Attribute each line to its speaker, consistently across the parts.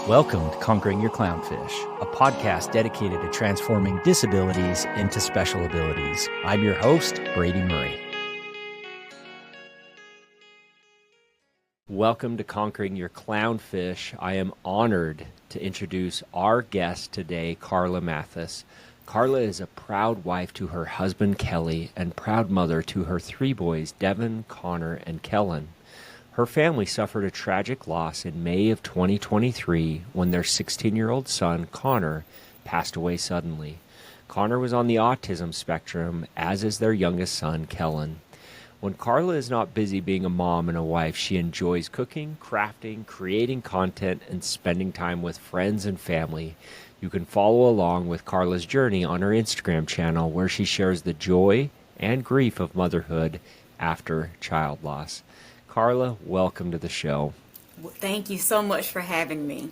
Speaker 1: Welcome to Conquering Your Clownfish, a podcast dedicated to transforming disabilities into special abilities. I'm your host, Brady Murray. Welcome to Conquering Your Clownfish. I am honored to introduce our guest today, Carla Mathis. Carla is a proud wife to her husband, Kelly, and proud mother to her three boys, Devin, Connor, and Kellen. Her family suffered a tragic loss in May of 2023 when their 16-year-old son, Connor, passed away suddenly. Connor was on the autism spectrum, as is their youngest son, Kellen. When Carla is not busy being a mom and a wife, she enjoys cooking, crafting, creating content, and spending time with friends and family. You can follow along with Carla's journey on her Instagram channel, where she shares the joy and grief of motherhood after child loss. Carla, welcome to the show.
Speaker 2: Well, thank you so much for having me.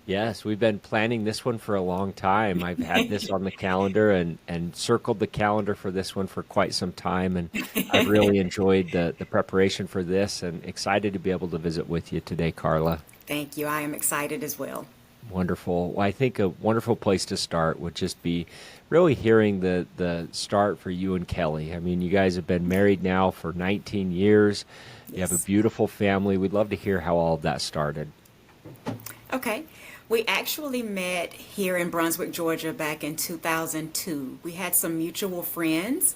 Speaker 1: Yes, we've been planning this one for a long time. I've had this on the calendar and circled the calendar for this one for quite some time, and I've really enjoyed the preparation for this and excited to be able to visit with you today, Carla.
Speaker 2: Thank you. I am excited as well.
Speaker 1: Wonderful. Well, I think a wonderful place to start would just be really hearing the start for you and Kelly. I mean, you guys have been married now for 19 years. You have a beautiful family. We'd love to hear how all of that started.
Speaker 2: Okay. We actually met here in Brunswick, Georgia back in 2002. We had some mutual friends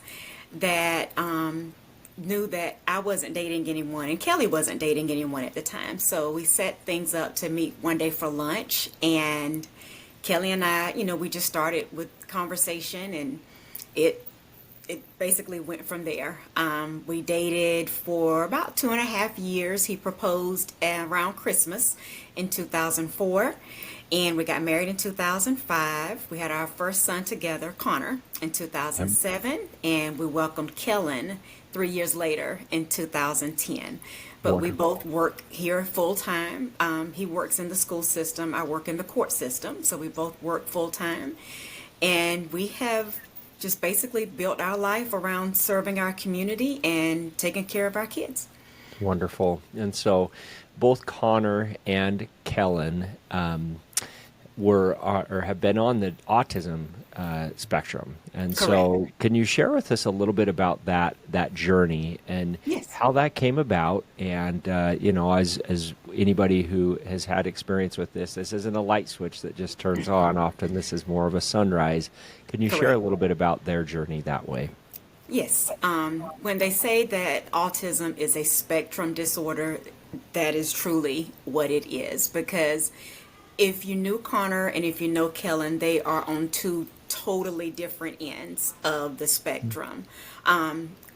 Speaker 2: that knew that I wasn't dating anyone and Kelly wasn't dating anyone at the time. So we set things up to meet one day for lunch, and Kelly and I, we just started with conversation, and it basically went from there. We dated for about 2.5 years. He proposed around Christmas in 2004, and we got married in 2005. We had our first son together, Connor, in 2007, and we welcomed Kellen 3 years later in 2010. But we both work here full time. He works in the school system. I work in the court system. So we both work full time. And we have just basically built our life around serving our community and taking care of our kids.
Speaker 1: Wonderful. And so both Connor and Kellen were or have been on the autism spectrum. And
Speaker 2: Correct.
Speaker 1: So can you share with us a little bit about that journey and
Speaker 2: Yes.
Speaker 1: how that came about? And, as anybody who has had experience with this isn't a light switch that just turns on. Often this is more of a sunrise. Can you share a little bit about their journey that way?
Speaker 2: Yes. When they say that autism is a spectrum disorder, that is truly what it is. Because if you knew Connor and if you know Kellen, they are on two totally different ends of the spectrum.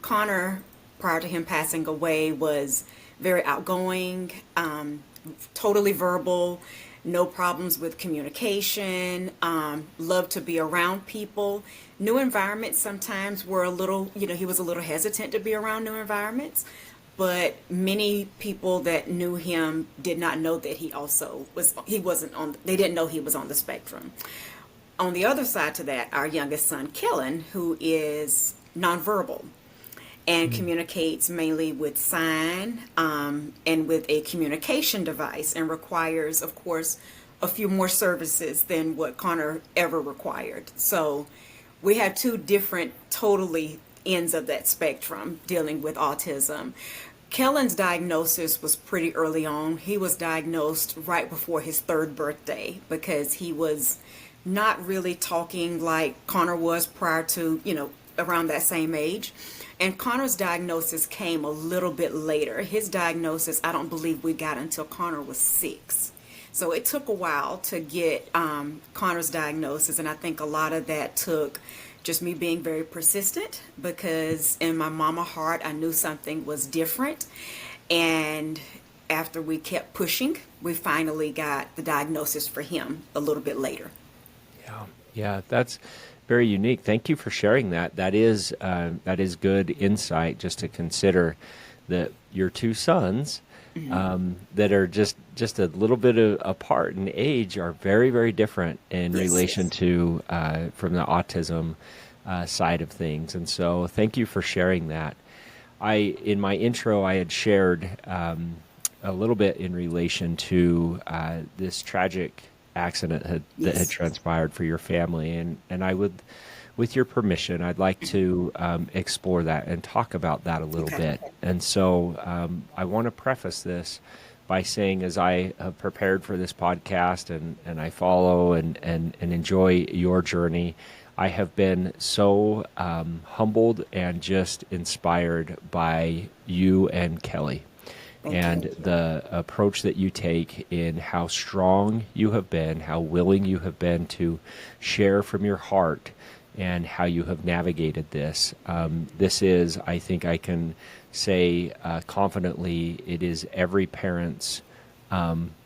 Speaker 2: Connor, prior to him passing away, was very outgoing, totally verbal, no problems with communication, loved to be around people. New environments sometimes were a little, he was a little hesitant to be around new environments. But many people that knew him did not know that they didn't know he was on the spectrum. On the other side to that, our youngest son, Kellen, who is nonverbal and communicates mainly with sign and with a communication device, and requires, of course, a few more services than what Connor ever required. So we have two different totally ends of that spectrum dealing with autism. Kellen's diagnosis was pretty early on. He was diagnosed right before his third birthday because he was not really talking like Connor was prior to, around that same age. And Connor's diagnosis came a little bit later. His diagnosis, I don't believe we got until Connor was 6. So it took a while to get Connor's diagnosis, and I think a lot of that took just me being very persistent, because in my mama heart, I knew something was different. And after we kept pushing, we finally got the diagnosis for him a little bit later.
Speaker 1: Yeah, that's very unique. Thank you for sharing that. That is good insight, just to consider that your two sons that are just a little bit apart in age are very, very different in relation to from the autism side of things. And so thank you for sharing that. In my intro, I had shared a little bit in relation to this tragic accident that had
Speaker 2: Yes.
Speaker 1: transpired for your family, and I would, with your permission, I'd like to explore that and talk about that a little
Speaker 2: Okay.
Speaker 1: bit. And so I want to preface this by saying, as I have prepared for this podcast and I follow and enjoy your journey, I have been so humbled and just inspired by you and Kelly
Speaker 2: Thank
Speaker 1: and
Speaker 2: you.
Speaker 1: the approach that you take in how strong you have been, how willing you have been to share from your heart, and how you have navigated this. This is, I think I can say confidently, it is every parent's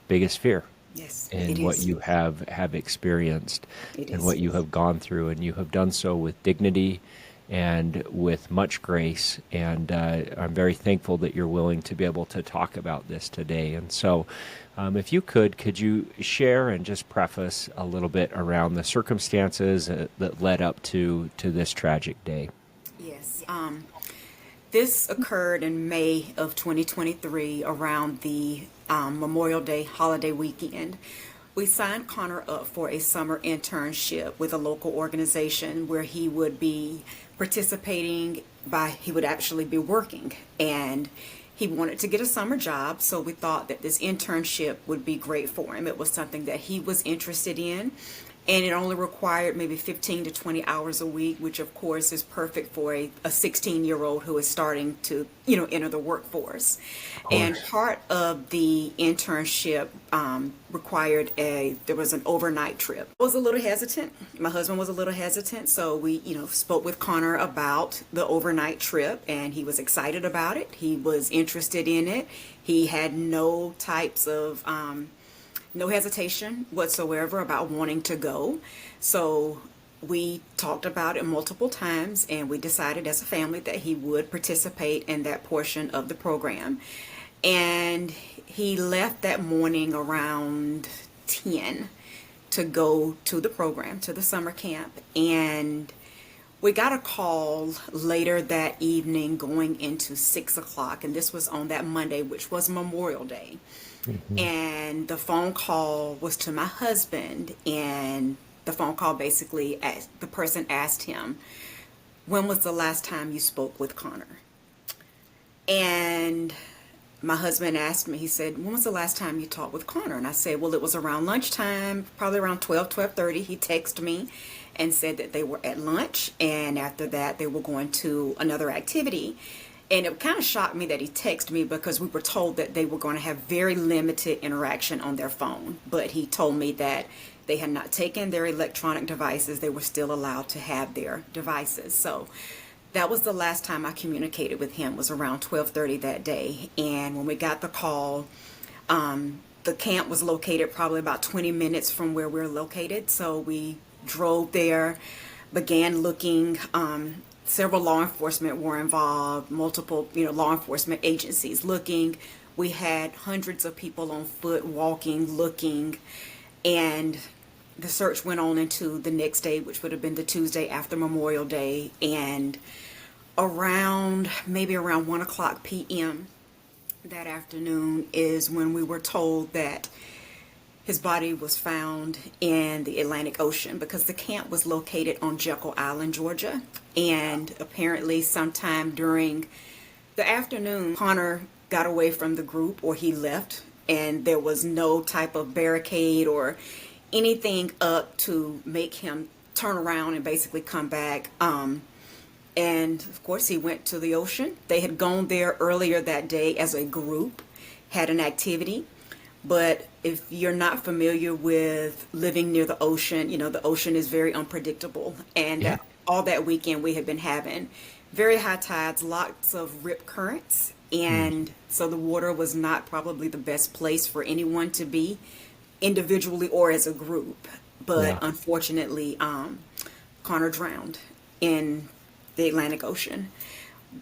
Speaker 1: biggest fear
Speaker 2: Yes, it
Speaker 1: in what
Speaker 2: is.
Speaker 1: you have experienced
Speaker 2: It
Speaker 1: and
Speaker 2: is.
Speaker 1: what you have gone through, and you have done so with dignity and with much grace. And I'm very thankful that you're willing to be able to talk about this today. And so, if you could you share and just preface a little bit around the circumstances that led up to this tragic day?
Speaker 2: Yes. This occurred in May of 2023 around the Memorial Day holiday weekend. We signed Connor up for a summer internship with a local organization where he would be participating he would actually be working. And he wanted to get a summer job, so we thought that this internship would be great for him. It was something that he was interested in, and it only required maybe 15 to 20 hours a week, which of course is perfect for a 16-year-old who is starting to, enter the workforce.
Speaker 1: Of
Speaker 2: And
Speaker 1: course.
Speaker 2: part of the internship required there was an overnight trip. I was a little hesitant. My husband was a little hesitant, so we, spoke with Connor about the overnight trip, and he was excited about it. He was interested in it. He had no types of no hesitation whatsoever about wanting to go. So we talked about it multiple times, and we decided as a family that he would participate in that portion of the program. And he left that morning around 10 to go to the program, to the summer camp. And we got a call later that evening going into 6 o'clock, and this was on that Monday, which was Memorial Day.
Speaker 1: Hmm.
Speaker 2: And the phone call was to my husband, and the phone call basically the person asked him, when was the last time you spoke with Connor? And my husband asked me, he said, when was the last time you talked with Connor? And I said, well, it was around lunchtime, probably around 12:30. He texted me and said that they were at lunch, and after that they were going to another activity. And it kind of shocked me that he texted me, because we were told that they were going to have very limited interaction on their phone. But he told me that they had not taken their electronic devices. They were still allowed to have their devices. So that was the last time I communicated with him, was around 12:30 that day. And when we got the call, the camp was located probably about 20 minutes from where we're located. So we drove there, began looking. Several law enforcement were involved, multiple, law enforcement agencies looking. We had hundreds of people on foot walking, looking, and the search went on into the next day, which would have been the Tuesday after Memorial Day. And maybe around 1 o'clock p.m. that afternoon is when we were told that his body was found in the Atlantic Ocean, because the camp was located on Jekyll Island, Georgia. And apparently sometime during the afternoon, Connor got away from the group, or he left, and there was no type of barricade or anything up to make him turn around and basically come back. And of course, he went to the ocean. They had gone there earlier that day as a group, had an activity. But if you're not familiar with living near the ocean, the ocean is very unpredictable. And
Speaker 1: Yeah.
Speaker 2: all that weekend we had been having very high tides, lots of rip currents.
Speaker 1: Mm.
Speaker 2: And so the water was not probably the best place for anyone to be, individually or as a group. But
Speaker 1: Yeah.
Speaker 2: unfortunately, Connor drowned in the Atlantic Ocean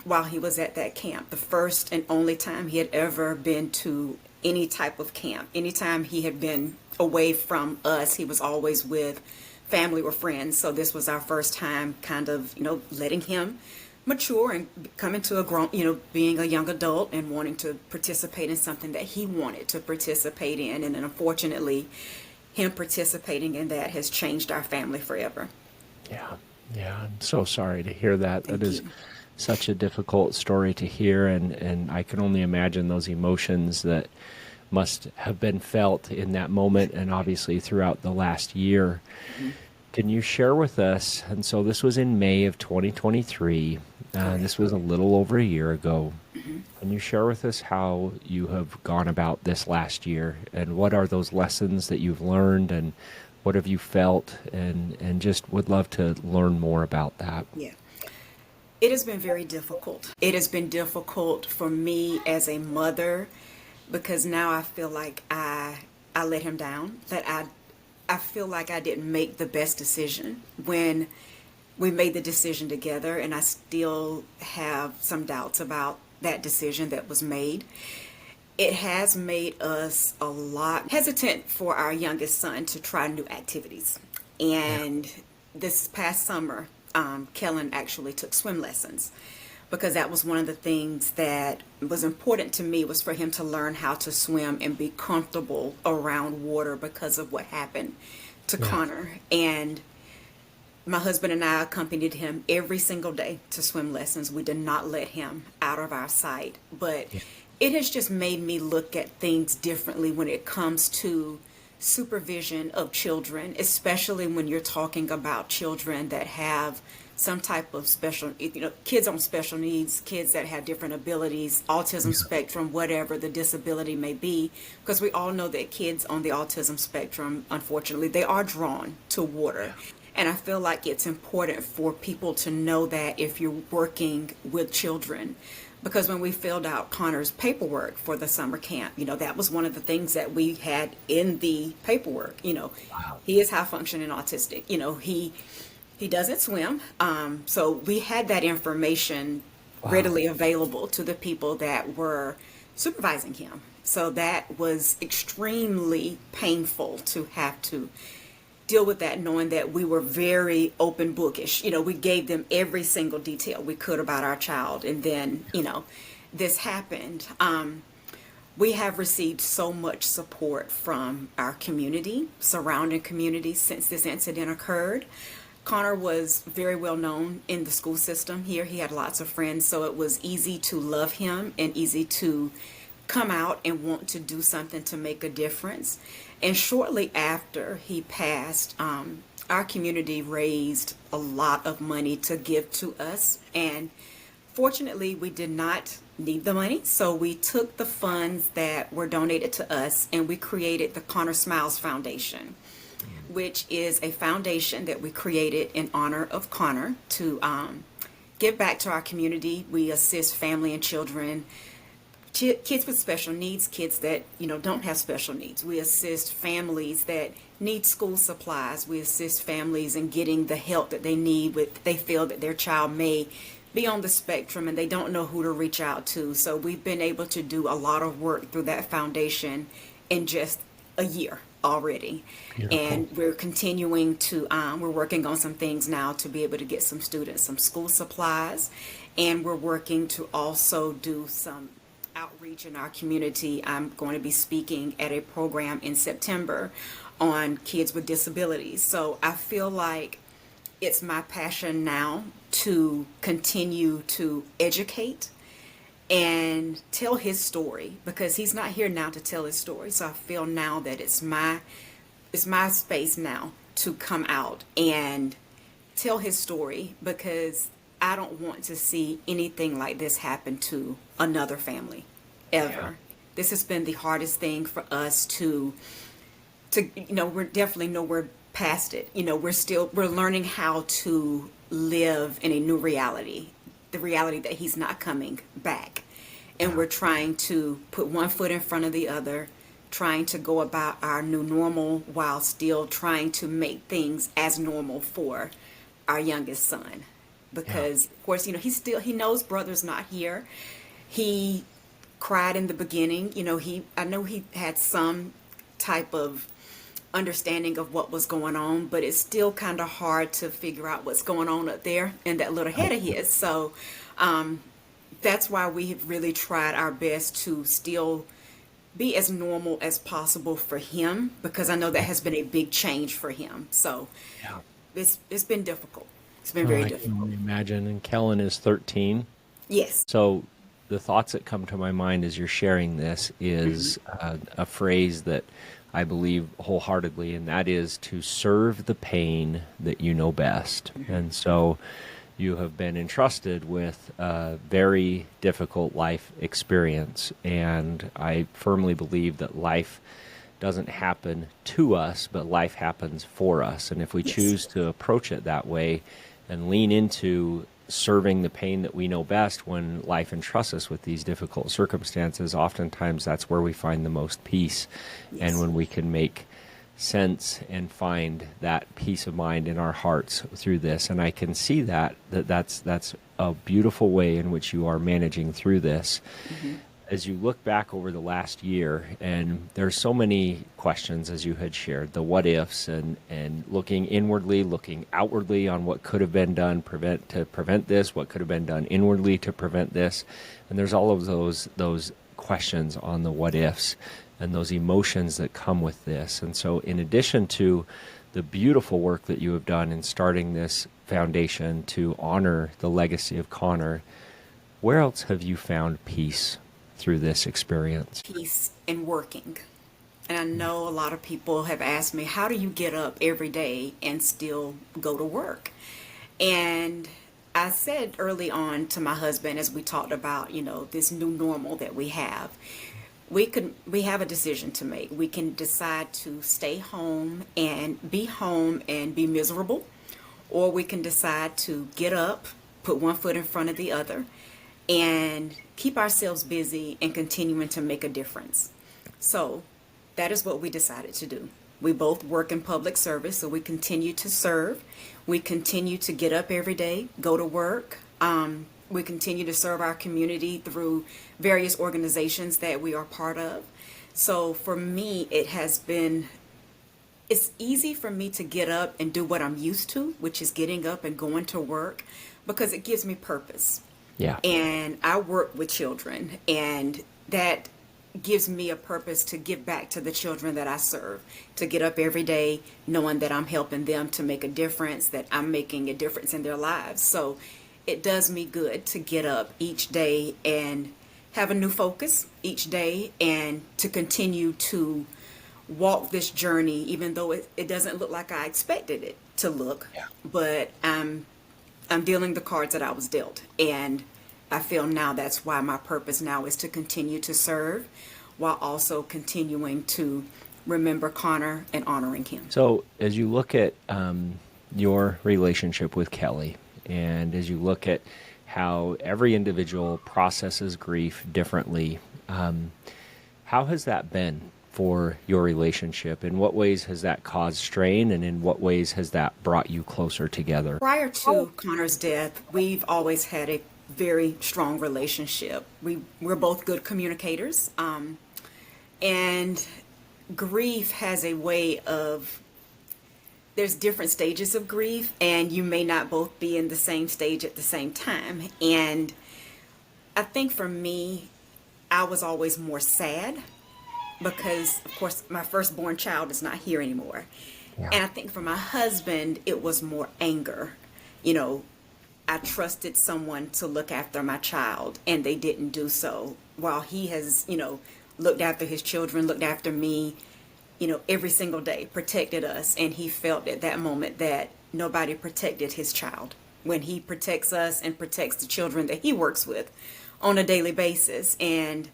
Speaker 2: while he was at that camp. The first and only time he had ever been to any type of camp. Anytime he had been away from us, he was always with family or friends. So this was our first time kind of, letting him mature and coming to a grown, being a young adult and wanting to participate in something that he wanted to participate in. And then unfortunately, him participating in that has changed our family forever.
Speaker 1: Yeah. Yeah. I'm so sorry to hear that. That
Speaker 2: Thank
Speaker 1: is
Speaker 2: you.
Speaker 1: such a difficult story to hear. And I can only imagine those emotions that must have been felt in that moment and obviously throughout the last year.
Speaker 2: Mhm.
Speaker 1: Can you share with us? And so this was in May of 2023. This
Speaker 2: Correct.
Speaker 1: was a little over a year ago.
Speaker 2: Mhm.
Speaker 1: Can you share with us how you have gone about this last year and what are those lessons that you've learned and what have you felt and just would love to learn more about that.
Speaker 2: Yeah. It has been very difficult. It has been difficult for me as a mother because now I feel like I let him down. That I feel like I didn't make the best decision when we made the decision together, and I still have some doubts about that decision that was made. It has made us a lot hesitant for our youngest son to try new activities.
Speaker 1: Yeah.
Speaker 2: And this past summer, Kellen actually took swim lessons because that was one of the things that was important to me was for him to learn how to swim and be comfortable around water because of what happened to
Speaker 1: Yeah.
Speaker 2: Connor. And my husband and I accompanied him every single day to swim lessons. We did not let him out of our sight. But
Speaker 1: Yeah.
Speaker 2: it has just made me look at things differently when it comes to supervision of children, especially when you're talking about children that have some type of special, kids on special needs, kids that have different abilities, autism
Speaker 1: Yeah.
Speaker 2: spectrum, whatever the disability may be, because we all know that kids on the autism spectrum, unfortunately, they are drawn to water. And I feel like it's important for people to know that if you're working with children, because when we filled out Connor's paperwork for the summer camp, that was one of the things that we had in the paperwork.
Speaker 1: Wow.
Speaker 2: He is high functioning autistic. He doesn't swim. So we had that information
Speaker 1: Wow.
Speaker 2: readily available to the people that were supervising him. So that was extremely painful to have to deal with that, knowing that we were very open bookish. We gave them every single detail we could about our child. And then, this happened. We have received so much support from our community, surrounding communities since this incident occurred. Connor was very well known in the school system here. He had lots of friends, so it was easy to love him and easy to come out and want to do something to make a difference. And shortly after he passed, our community raised a lot of money to give to us. And fortunately, we did not need the money. So we took the funds that were donated to us and we created the Connor Smiles Foundation, which is a foundation that we created in honor of Connor to give back to our community. We assist family and children, kids with special needs, kids that don't have special needs. We assist families that need school supplies. We assist families in getting the help that they need with they feel that their child may be on the spectrum and they don't know who to reach out to. So we've been able to do a lot of work through that foundation in just a year already.
Speaker 1: Beautiful.
Speaker 2: And we're continuing to we're working on some things now to be able to get some students some school supplies, and we're working to also do some outreach in our community. I'm going to be speaking at a program in September on kids with disabilities. So I feel like it's my passion now to continue to educate and tell his story because he's not here now to tell his story. So I feel now that it's my space now to come out and tell his story because I don't want to see anything like this happen to another family
Speaker 1: Yeah.
Speaker 2: ever. This has been the hardest thing for us to we're definitely nowhere past it. We're learning how to live in a new reality, the reality that he's not coming back. And
Speaker 1: Yeah.
Speaker 2: we're trying to put one foot in front of the other, trying to go about our new normal while still trying to make things as normal for our youngest son.
Speaker 1: Yeah.
Speaker 2: Because of course, he knows brother's not here. He cried in the beginning. I know he had some type of understanding of what was going on, but it's still kind of hard to figure out what's going on up there in that little head of his. So that's why we have really tried our best to still be as normal as possible for him, because I know that has been a big change for him. So
Speaker 1: Yeah.
Speaker 2: it's been difficult. It's been
Speaker 1: Oh,
Speaker 2: very
Speaker 1: I can
Speaker 2: difficult.
Speaker 1: only imagine. And Kellen is 13.
Speaker 2: Yes.
Speaker 1: So the thoughts that come to my mind as you're sharing this is a phrase that I believe wholeheartedly, and that is to serve the pain that you know best. And so you have been entrusted with a very difficult life experience. And I firmly believe that life doesn't happen to us, but life happens for us. And if we
Speaker 2: Yes.
Speaker 1: choose to approach it that way and lean into serving the pain that we know best when life entrusts us with these difficult circumstances, oftentimes that's where we find the most peace. And
Speaker 2: Yes.
Speaker 1: when we can make sense and find that peace of mind in our hearts through this. And I can see that's a beautiful way in which you are managing through this. As you look back over the last year, and there's so many questions, as you had shared, the what ifs, and looking inwardly, looking outwardly on what could have been done to prevent this, what could have been done inwardly to prevent this. And there's all of those questions on the what ifs and those emotions that come with this. And so in addition to the beautiful work that you have done in starting this foundation to honor the legacy of Connor, where else have you found peace through this experience?
Speaker 2: Peace in working. And I know a lot of people have asked me, how do you get up every day and still go to work? And I said early on to my husband, as we talked about, this new normal that we have a decision to make. We can decide to stay home and be miserable, or we can decide to get up, put one foot in front of the other, and keep ourselves busy and continuing to make a difference. So that is what we decided to do. We both work in public service, so we continue to serve. We continue to get up every day, go to work. We continue to serve our community through various organizations that we are part of. So for me, it's easy for me to get up and do what I'm used to, which is getting up and going to work, because it gives me purpose.
Speaker 1: Yeah.
Speaker 2: And I work with children, and that gives me a purpose to give back to the children that I serve, to get up every day knowing that I'm helping them to make a difference, that I'm making a difference in their lives. So it does me good to get up each day and have a new focus each day, and to continue to walk this journey, even though it doesn't look like I expected it to look.
Speaker 1: Yeah.
Speaker 2: But I'm dealing the cards that I was dealt. And I feel now that's why my purpose now is to continue to serve, while also continuing to remember Connor and honoring him.
Speaker 1: So as you look at your relationship with Kelly, and as you look at how every individual processes grief differently, how has that been for your relationship? In what ways has that caused strain, and in what ways has that brought you closer together?
Speaker 2: Prior to Connor's death, we've always had a very strong relationship. We're both good communicators, and grief has a way of, there's different stages of grief, and you may not both be in the same stage at the same time. And I think for me, I was always more sad because, of course, my firstborn child is not here anymore.
Speaker 1: Yeah.
Speaker 2: And I think for my husband, it was more anger. I trusted someone to look after my child, and they didn't do so. While he has, looked after his children, looked after me, every single day, protected us. And he felt at that moment that nobody protected his child when he protects us and protects the children that he works with on a daily basis. And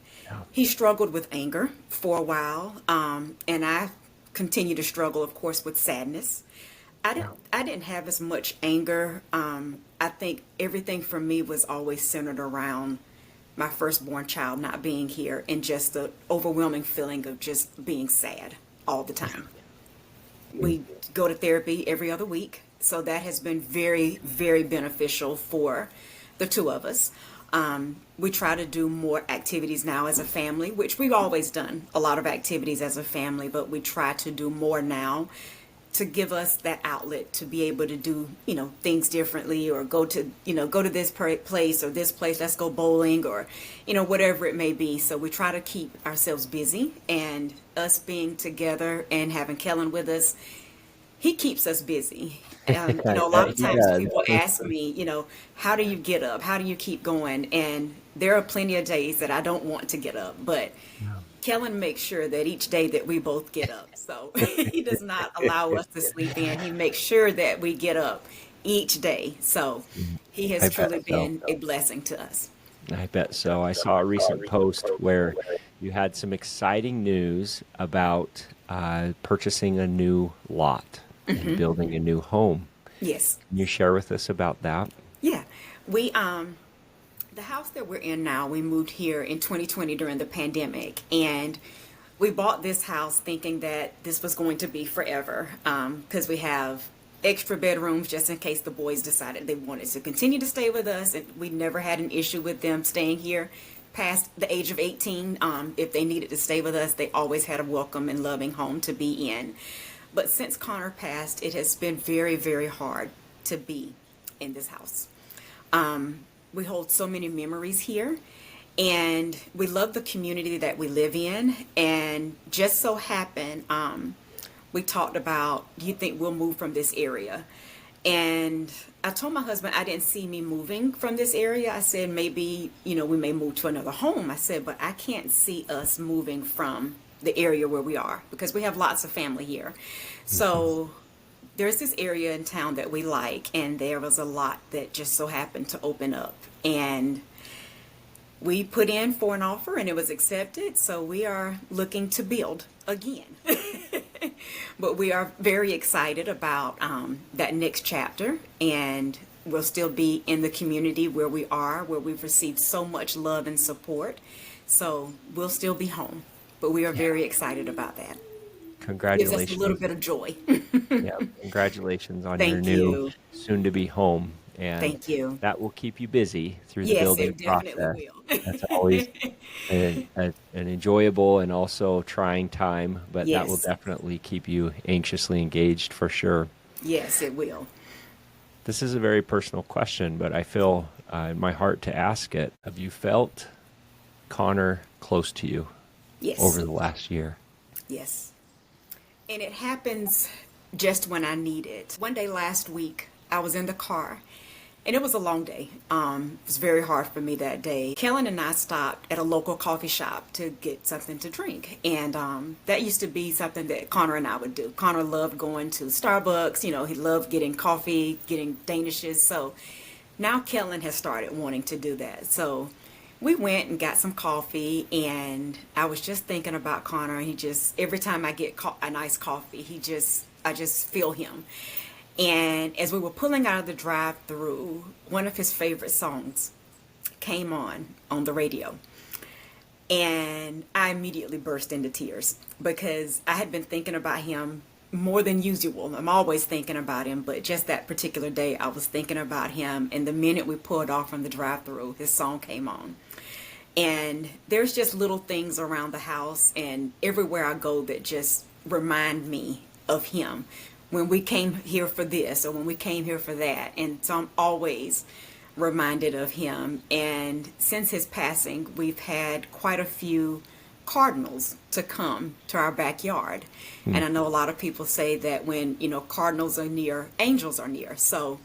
Speaker 2: he struggled with anger for a while. And I continue to struggle, of course, with sadness. I didn't have as much anger. I think everything for me was always centered around my firstborn child not being here, and just the overwhelming feeling of just being sad all the time. We go to therapy every other week, so that has been very, very beneficial for the two of us. We try to do more activities now as a family, which we've always done a lot of activities as a family, but we try to do more now to give us that outlet to be able to do, things differently, or go to this place or this place, let's go bowling, or, whatever it may be. So we try to keep ourselves busy, and us being together and having Kellen with us, he keeps us busy. A lot of
Speaker 1: He
Speaker 2: times
Speaker 1: does.
Speaker 2: people ask me, how do you get up? How do you keep going? And there are plenty of days that I don't want to get up, but Kellen makes sure that each day that we both get up. So he does not allow us to sleep in. He makes sure that we get up each day. So he has
Speaker 1: I bet
Speaker 2: truly
Speaker 1: so.
Speaker 2: been a blessing to us.
Speaker 1: I bet so. I saw a recent post where you had some exciting news about purchasing a new lot and building a new home.
Speaker 2: Yes.
Speaker 1: Can you share with us about that?
Speaker 2: Yeah. We the house that we're in now, we moved here in 2020 during the pandemic, and we bought this house thinking that this was going to be forever, because we have extra bedrooms just in case the boys decided they wanted to continue to stay with us, and we never had an issue with them staying here past the age of 18. If they needed to stay with us, they always had a welcome and loving home to be in. But since Connor passed, it has been very, very hard to be in this house. We hold so many memories here, and we love the community that we live in. And just so happened, we talked about, do you think we'll move from this area? And I told my husband I didn't see me moving from this area. I said, maybe, we may move to another home. I said, but I can't see us moving from the area where we are, because we have lots of family here. So there's this area in town that we like, and there was a lot that just so happened to open up. And we put in for an offer, and it was accepted. So we are looking to build again. But we are very excited about that next chapter, and we'll still be in the community where we are, where we've received so much love and support. So we'll still be home, but we are very excited about that. Gives us a little
Speaker 1: Congratulations.
Speaker 2: bit of joy.
Speaker 1: Yeah, congratulations on your
Speaker 2: Thank
Speaker 1: new
Speaker 2: you.
Speaker 1: soon to be home. And
Speaker 2: Thank you.
Speaker 1: that will keep you busy through the
Speaker 2: Yes,
Speaker 1: building
Speaker 2: it
Speaker 1: process.
Speaker 2: definitely
Speaker 1: That's
Speaker 2: will.
Speaker 1: always an enjoyable and also trying time, but that will
Speaker 2: Yes,
Speaker 1: definitely keep you anxiously engaged for sure.
Speaker 2: yes, it will.
Speaker 1: This is a very personal question, but I feel in my heart to ask it. Have you felt Connor close to you over
Speaker 2: Yes,
Speaker 1: the last year?
Speaker 2: yes. And it happens just when I need it. One day last week, I was in the car, and it was a long day. It was very hard for me that day. Kellen and I stopped at a local coffee shop to get something to drink, and that used to be something that Connor and I would do. Connor loved going to Starbucks. He loved getting coffee, getting Danishes. So now Kellen has started wanting to do that. So we went and got some coffee, and I was just thinking about Connor. And he just, every time I get a nice coffee, I just feel him. And as we were pulling out of the drive-through, one of his favorite songs came on the radio. And I immediately burst into tears because I had been thinking about him more than usual. I'm always thinking about him, but just that particular day, I was thinking about him. And the minute we pulled off from the drive-through, his song came on. And there's just little things around the house and everywhere I go that just remind me of him. When we came here for this, or when we came here for that. And so I'm always reminded of him. And since his passing, we've had quite a few cardinals to come to our backyard. And I know a lot of people say that when, cardinals are near, angels are near. So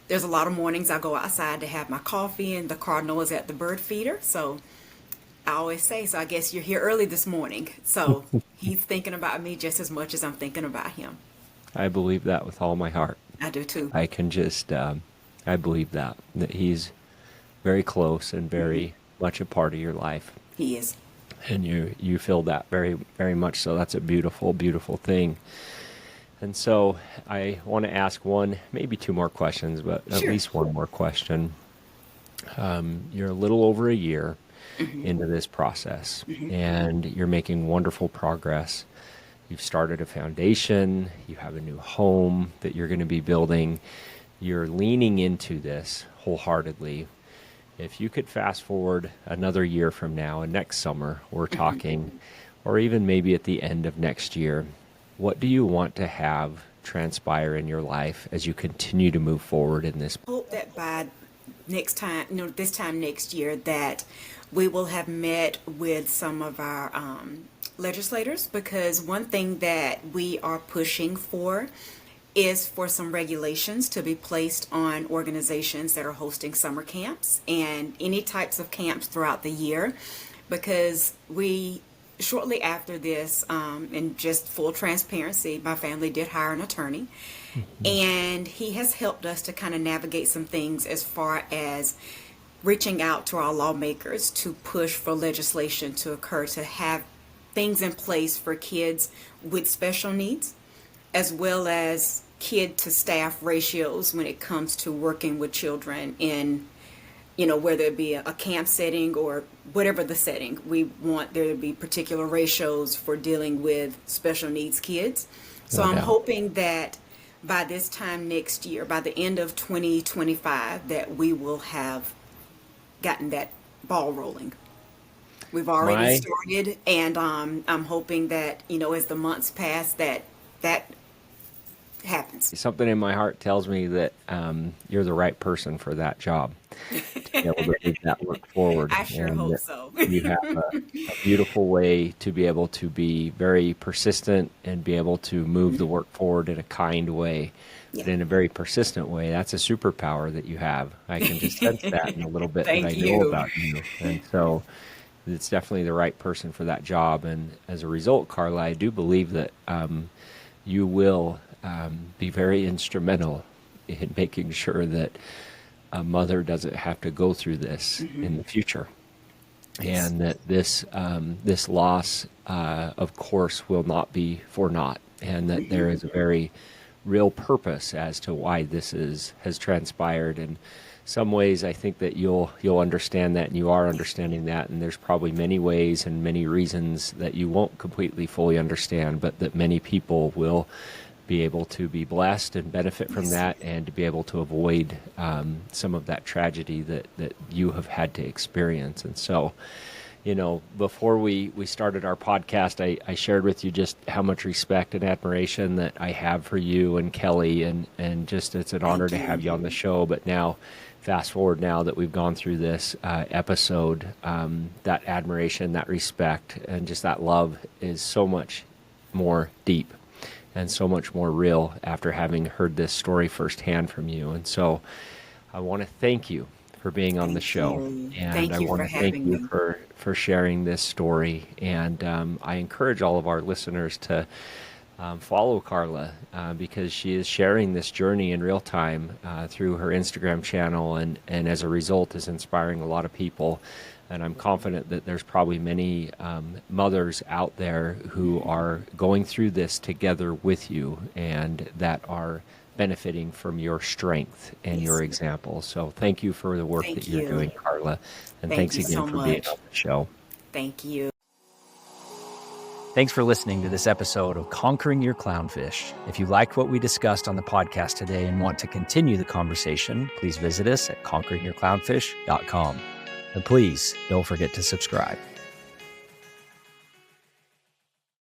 Speaker 2: there's a lot of mornings I go outside to have my coffee, and the cardinal is at the bird feeder. So I always say, so I guess you're here early this morning. So he's thinking about me just as much as I'm thinking about him.
Speaker 1: I believe that with all my heart.
Speaker 2: I do too.
Speaker 1: I can just, I believe that he's very close and very much a part of your life.
Speaker 2: He is.
Speaker 1: And you feel that very, very much so. That's a beautiful, beautiful thing. And so I want to ask one, maybe two more questions, but at
Speaker 2: Sure.
Speaker 1: least one more question. You're a little over a year into this process, and you're making wonderful progress. You've started a foundation, you have a new home that you're going to be building. You're leaning into this wholeheartedly. if you could fast forward another year from now and next summer, we're talking, or even maybe at the end of next year, what do you want to have transpire in your life as you continue to move forward in this?
Speaker 2: Hope that by next time, this time next year, that we will have met with some of our legislators, because one thing that we are pushing for is for some regulations to be placed on organizations that are hosting summer camps and any types of camps throughout the year, because we shortly after this, and just full transparency, my family did hire an attorney, and he has helped us to kind of navigate some things as far as reaching out to our lawmakers to push for legislation to occur to have things in place for kids with special needs, as well as kid to staff ratios when it comes to working with children in, whether it be a camp setting or whatever the setting. We want there to be particular ratios for dealing with special needs kids. So
Speaker 1: No
Speaker 2: I'm
Speaker 1: doubt.
Speaker 2: hoping that by this time next year, by the end of 2025, that we will have gotten that ball rolling. We've already
Speaker 1: My
Speaker 2: started, and I'm hoping that, as the months pass, that happens.
Speaker 1: Something in my heart tells me that you're the right person for that job to be able to move that work forward,
Speaker 2: I sure
Speaker 1: and
Speaker 2: hope
Speaker 1: that
Speaker 2: so.
Speaker 1: you have a beautiful way to be able to be very persistent and be able to move the work forward in a kind way, but
Speaker 2: Yeah.
Speaker 1: in a very persistent way. That's a superpower that you have. I can just sense that in a little bit that I
Speaker 2: Thank
Speaker 1: know
Speaker 2: you.
Speaker 1: about you, and so it's definitely the right person for that job. And as a result, Carla, I do believe that you will be very instrumental in making sure that a mother doesn't have to go through this in the future,
Speaker 2: Yes.
Speaker 1: and that this loss, of course, will not be for naught, and that there is a very real purpose as to why this has transpired. And some ways I think that you'll understand that, and you are understanding that, and there's probably many ways and many reasons that you won't completely fully understand, but that many people will be able to be blessed and benefit from
Speaker 2: Yes.
Speaker 1: that, and to be able to avoid some of that tragedy that you have had to experience. And so, before we started our podcast, I shared with you just how much respect and admiration that I have for you and Kelly, and just it's an honor
Speaker 2: Thank
Speaker 1: to have
Speaker 2: you.
Speaker 1: you on the show. But now, fast forward now that we've gone through this episode, that admiration, that respect, and just that love is so much more deep and so much more real after having heard this story firsthand from you. And so I want to thank you for being on the
Speaker 2: Thank
Speaker 1: show,
Speaker 2: you.
Speaker 1: and I
Speaker 2: Thank you
Speaker 1: want
Speaker 2: for
Speaker 1: to thank
Speaker 2: having
Speaker 1: you
Speaker 2: me.
Speaker 1: for sharing this story. And I encourage all of our listeners to follow Carla, because she is sharing this journey in real time through her Instagram channel, and as a result is inspiring a lot of people. And I'm confident that there's probably many mothers out there who are going through this together with you, and that are benefiting from your strength and your
Speaker 2: Yes.
Speaker 1: example. So thank you for the work that
Speaker 2: Thank
Speaker 1: you're
Speaker 2: you.
Speaker 1: doing, Carla. And
Speaker 2: Thank
Speaker 1: thanks
Speaker 2: you
Speaker 1: again
Speaker 2: so
Speaker 1: for being on
Speaker 2: much.
Speaker 1: the show.
Speaker 2: Thank you.
Speaker 3: Thanks for listening to this episode of Conquering Your Clownfish. If you liked what we discussed on the podcast today and want to continue the conversation, please visit us at conqueringyourclownfish.com. And please don't forget to subscribe.